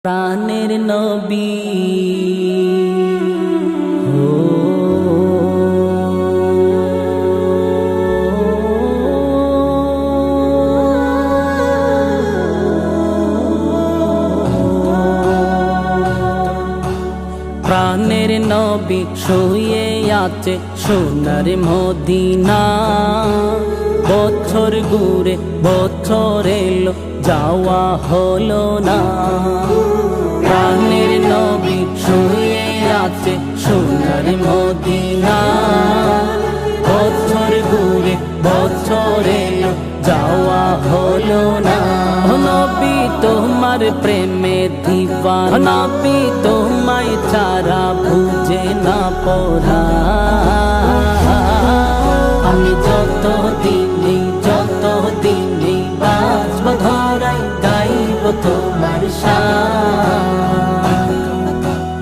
প্রাণের নবী ও প্রাণের নবী শুয়ে আছে সোনার মদিনা। বছর ঘুরে বছর এলো যাওয়া হলো না। প্রাণের নবী শুয়ে আছে সোনার মদিনা। বছর ঘুরে বছর এলো যাওয়া হলো না। নবী তোমার প্রেমে দিওয়ানা, নবী তোমায় ছাড়া বুঝে না পড়া। আমি যত দিনে বাঁচব ধরাই গাইব তোমার শান।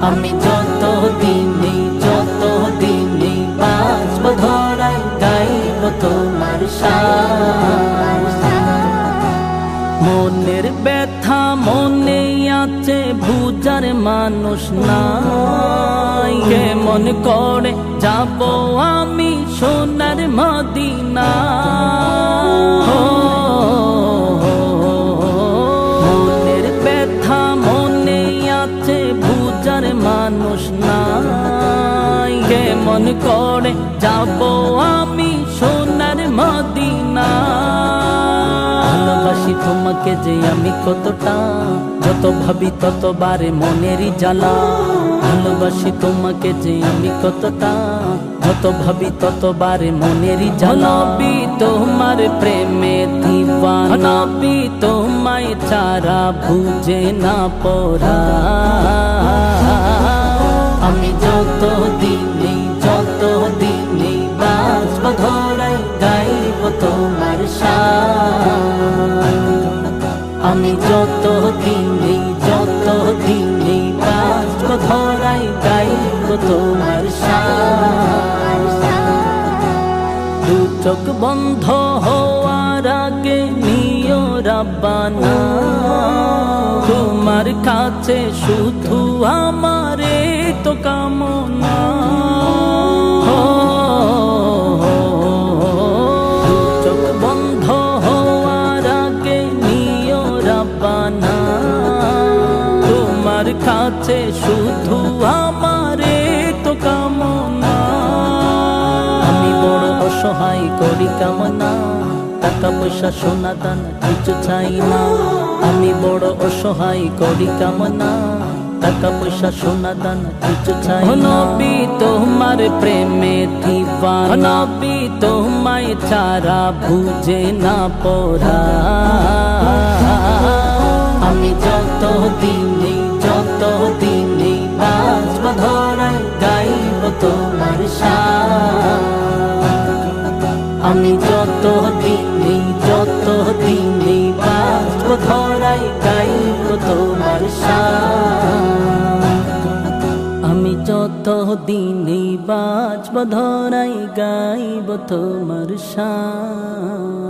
আমি যত দিনে বাঁচব ধরাই গাইব তোমার শান। মনের ব্যথা মনে আছে বুঝার মানুষ নাই। কেমন করে যাব আমি সোনার মদিনা। মনের ব্যথা মনে আছে বুঝার মানুষ নাই। কেমন করে যাব আমি সোনার মদিনা। ভালোবাসি তোমাকে যে আমি কতটা, যত ভাবি ততবারে মনেরই জ্বালা। ভালোবাসি তোমাকে যে আমি কতটা, যত ভাবি ততবারে মনেরই জ্বালা। নবী তোমার প্রেমে দিওয়ানা, নবী তোমায় ছাড়া বুঝে না পড়া। আমি যত দিনে বাঁচব ধরাই গাইব তোমার শান। আমি যত দিনে বাঁচব ধরাই গাইব তোমার শান। দু চোখ বন্ধ হওয়ার আগে নিও রাব্বানা, তোমার কাছে শুধু আমারে তো কামনা। চোখ বন্ধ হওয়ার আগে নিও রাব্বানা, তোমার কাছে শুধু আমারে তো কামনা। আমি বড় অসহায় করি কামনা, টাকা পয়সা সোনা দানা কিছু চাই না। আমি বড় অসহায় করি কামনা, টাকা পয়সা সোনা দানা কিছু চাই না। নবী তোমার প্রেমে দিওয়ানা, নবী তোমায় ছাড়া বুঝে না পড়া। আমি যত দিনে বাঁচব ধরাই গাইব তোমার শান। আমি যত দিনে বাঁচব ধরাই গাইব তোমার শান। আমি যত দিনে বাঁচব ধরাই গাইব তোমার শান।